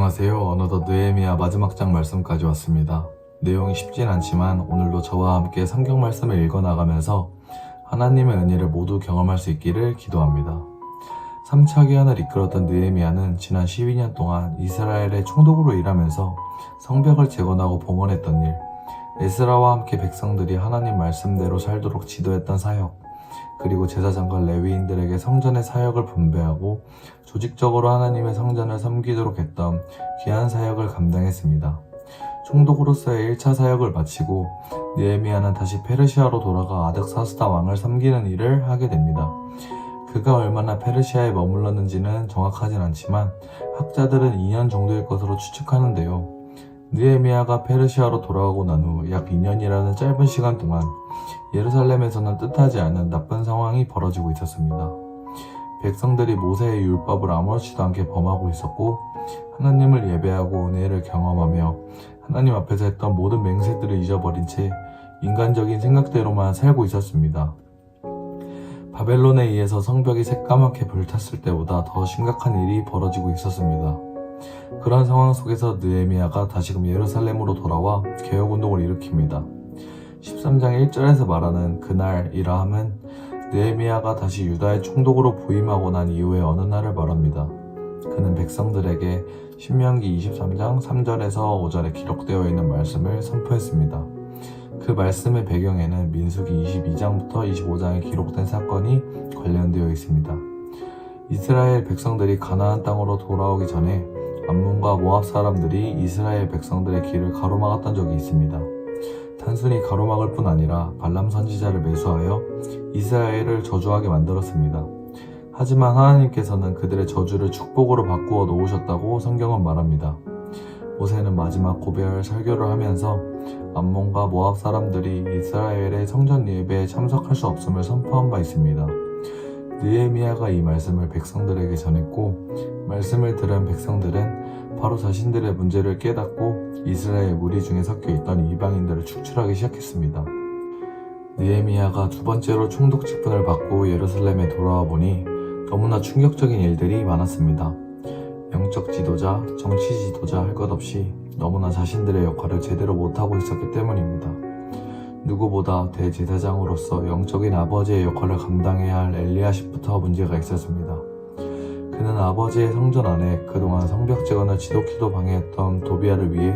안녕하세요. 어느덧 느헤미야 마지막 장 말씀까지 왔습니다. 내용이 쉽진 않지만 오늘도 저와 함께 성경 말씀을 읽어나가면서 하나님의 은혜를 모두 경험할 수 있기를 기도합니다. 3차 기한을 이끌었던 느헤미야는 지난 12년 동안 이스라엘의 총독으로 일하면서 성벽을 재건하고 봉헌했던 일, 에스라와 함께 백성들이 하나님 말씀대로 살도록 지도했던 사역, 그리고 제사장과 레위인들에게 성전의 사역을 분배하고 조직적으로 하나님의 성전을 섬기도록 했던 귀한 사역을 감당했습니다. 총독으로서의 1차 사역을 마치고 느헤미야는 다시 페르시아로 돌아가 아득사스다 왕을 섬기는 일을 하게 됩니다. 그가 얼마나 페르시아에 머물렀는지는 정확하진 않지만 학자들은 2년 정도일 것으로 추측하는데요. 느헤미야가 페르시아로 돌아가고 난 후 약 2년이라는 짧은 시간 동안 예루살렘에서는 뜻하지 않은 나쁜 상황이 벌어지고 있었습니다. 백성들이 모세의 율법을 아무렇지도 않게 범하고 있었고 하나님을 예배하고 은혜를 경험하며 하나님 앞에서 했던 모든 맹세들을 잊어버린 채 인간적인 생각대로만 살고 있었습니다. 바벨론에 의해서 성벽이 새까맣게 불탔을 때보다 더 심각한 일이 벌어지고 있었습니다. 그런 상황 속에서 느헤미야가 다시금 예루살렘으로 돌아와 개혁운동을 일으킵니다. 13장 1절에서 말하는 그날이라 함은 느헤미야가 다시 유다의 총독으로 부임하고 난 이후의 어느 날을 말합니다. 그는 백성들에게 신명기 23장 3절에서 5절에 기록되어 있는 말씀을 선포했습니다. 그 말씀의 배경에는 민수기 22장부터 25장에 기록된 사건이 관련되어 있습니다. 이스라엘 백성들이 가나안 땅으로 돌아오기 전에 암몬과 모압 사람들이 이스라엘 백성들의 길을 가로막았던 적이 있습니다. 단순히 가로막을 뿐 아니라 발람 선지자를 매수하여 이스라엘을 저주하게 만들었습니다. 하지만 하나님께서는 그들의 저주를 축복으로 바꾸어 놓으셨다고 성경은 말합니다. 모세는 마지막 고별 설교를 하면서 암몬과 모압 사람들이 이스라엘의 성전 예배에 참석할 수 없음을 선포한 바 있습니다. 느헤미야가 이 말씀을 백성들에게 전했고 말씀을 들은 백성들은 바로 자신들의 문제를 깨닫고 이스라엘 무리 중에 섞여 있던 이방인들을 축출하기 시작했습니다. 느헤미야가 두 번째로 총독 직분을 받고 예루살렘에 돌아와 보니 너무나 충격적인 일들이 많았습니다. 영적 지도자, 정치 지도자 할 것 없이 너무나 자신들의 역할을 제대로 못하고 있었기 때문입니다. 누구보다 대제사장으로서 영적인 아버지의 역할을 감당해야 할 엘리야십부터 문제가 있었습니다. 그는 아버지의 성전 안에 그동안 성벽 재건을 지독히도 방해했던 도비아를 위해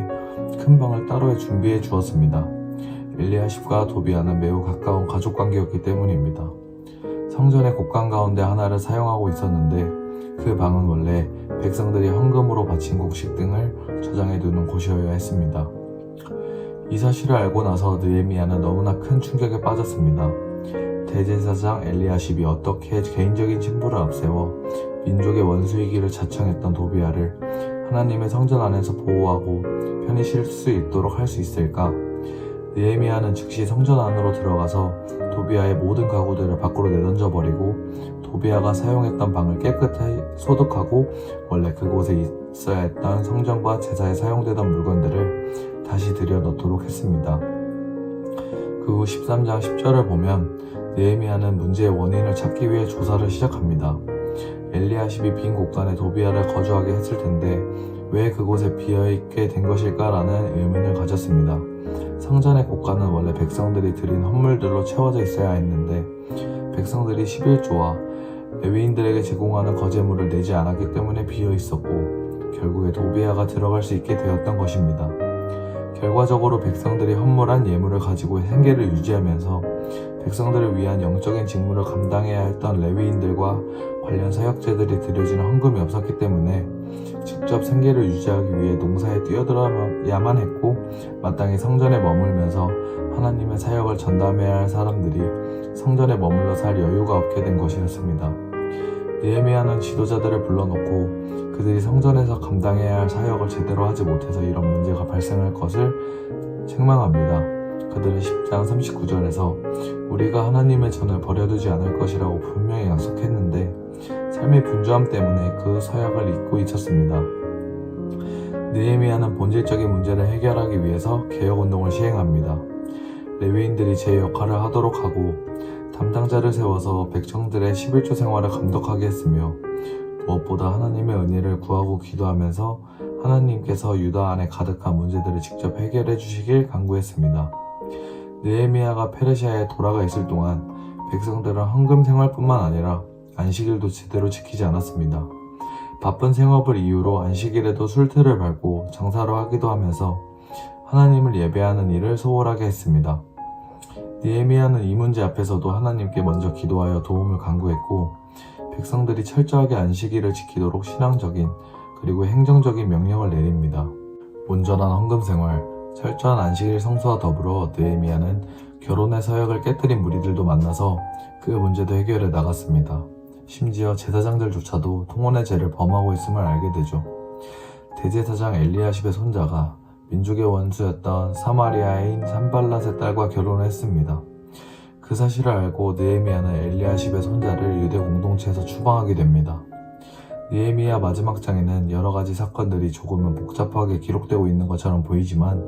큰 방을 따로 준비해 주었습니다. 엘리야십과 도비아는 매우 가까운 가족 관계였기 때문입니다. 성전의 곳간 가운데 하나를 사용하고 있었는데 그 방은 원래 백성들이 헌금으로 바친 곡식 등을 저장해 두는 곳이어야 했습니다. 이 사실을 알고 나서 느헤미야는 너무나 큰 충격에 빠졌습니다. 대제사장 엘리야십이 어떻게 개인적인 친부를 앞세워 민족의 원수이기를 자청했던 도비아를 하나님의 성전 안에서 보호하고 편히 쉴 수 있도록 할 수 있을까? 느헤미야는 즉시 성전 안으로 들어가서 도비아의 모든 가구들을 밖으로 내던져버리고 도비아가 사용했던 방을 깨끗이 소독하고 원래 그곳에 있어야 했던 성전과 제사에 사용되던 물건들을 다시 들여넣도록 했습니다. 그 후 13장 10절을 보면 느헤미야는 문제의 원인을 찾기 위해 조사를 시작합니다. 엘리야십이 빈 곳간에 도비아를 거주하게 했을 텐데 왜 그곳에 비어있게 된 것일까라는 의문을 가졌습니다. 성전의 곳간은 원래 백성들이 드린 헌물들로 채워져 있어야 했는데 백성들이 11조와 레위인들에게 제공하는 거제물을 내지 않았기 때문에 비어있었고 결국에 도비아가 들어갈 수 있게 되었던 것입니다. 결과적으로 백성들이 헌물한 예물을 가지고 생계를 유지하면서 백성들을 위한 영적인 직무를 감당해야 했던 레위인들과 관련 사역자들이 드려지는 헌금이 없었기 때문에 직접 생계를 유지하기 위해 농사에 뛰어들어야만 했고 마땅히 성전에 머물면서 하나님의 사역을 전담해야 할 사람들이 성전에 머물러 살 여유가 없게 된 것이었습니다. 느헤미야는 지도자들을 불러놓고 그들이 성전에서 감당해야 할 사역을 제대로 하지 못해서 이런 문제가 발생할 것을 책망합니다. 그들은 10장 39절에서 우리가 하나님의 전을 버려두지 않을 것이라고 분명히 약속했는데 삶의 분주함 때문에 그 서약을 잊고 있었습니다. 느헤미야는 본질적인 문제를 해결하기 위해서 개혁운동을 시행합니다. 레위인들이 제 역할을 하도록 하고 담당자를 세워서 백성들의 11조 생활을 감독하게 했으며 무엇보다 하나님의 은혜를 구하고 기도하면서 하나님께서 유다 안에 가득한 문제들을 직접 해결해 주시길 간구했습니다. 느헤미야가 페르시아에 돌아가 있을 동안 백성들은 헌금 생활뿐만 아니라 안식일도 제대로 지키지 않았습니다. 바쁜 생업을 이유로 안식일에도 술틀을 밟고 장사로 하기도 하면서 하나님을 예배하는 일을 소홀하게 했습니다. 느헤미야는 이 문제 앞에서도 하나님께 먼저 기도하여 도움을 간구했고 백성들이 철저하게 안식일을 지키도록 신앙적인 그리고 행정적인 명령을 내립니다. 온전한 헌금생활, 철저한 안식일 성수와 더불어 느헤미야는 결혼의 서약을 깨뜨린 무리들도 만나서 그 문제도 해결해 나갔습니다. 심지어 제사장들조차도 통혼의 죄를 범하고 있음을 알게 되죠. 대제사장 엘리야십의 손자가 민족의 원수였던 사마리아인 산발랏의 딸과 결혼을 했습니다. 그 사실을 알고 느헤미야는 엘리야십의 손자를 유대 공동체에서 추방하게 됩니다. 느헤미야 마지막 장에는 여러 가지 사건들이 조금은 복잡하게 기록되고 있는 것처럼 보이지만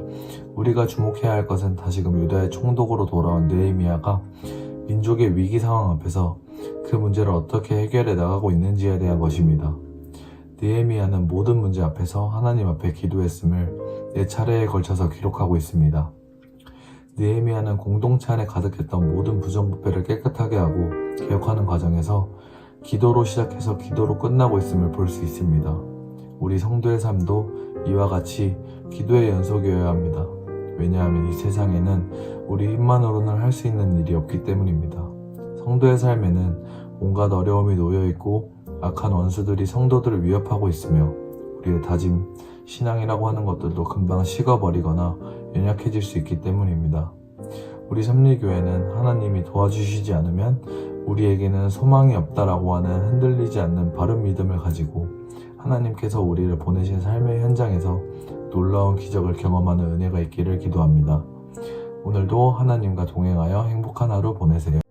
우리가 주목해야 할 것은 다시금 유다의 총독으로 돌아온 느헤미야가 민족의 위기 상황 앞에서 그 문제를 어떻게 해결해 나가고 있는지에 대한 것입니다. 느헤미야는 모든 문제 앞에서 하나님 앞에 기도했음을 4차례에 걸쳐서 기록하고 있습니다. 느헤미야는 공동체 안에 가득했던 모든 부정부패를 깨끗하게 하고 개혁하는 과정에서 기도로 시작해서 기도로 끝나고 있음을 볼 수 있습니다. 우리 성도의 삶도 이와 같이 기도의 연속이어야 합니다. 왜냐하면 이 세상에는 우리 힘만으로는 할 수 있는 일이 없기 때문입니다. 성도의 삶에는 온갖 어려움이 놓여있고 악한 원수들이 성도들을 위협하고 있으며 우리의 다짐, 신앙이라고 하는 것들도 금방 식어버리거나 연약해질 수 있기 때문입니다. 우리 섭리교회는 하나님이 도와주시지 않으면 우리에게는 소망이 없다라고 하는 흔들리지 않는 바른 믿음을 가지고 하나님께서 우리를 보내신 삶의 현장에서 놀라운 기적을 경험하는 은혜가 있기를 기도합니다. 오늘도 하나님과 동행하여 행복한 하루 보내세요.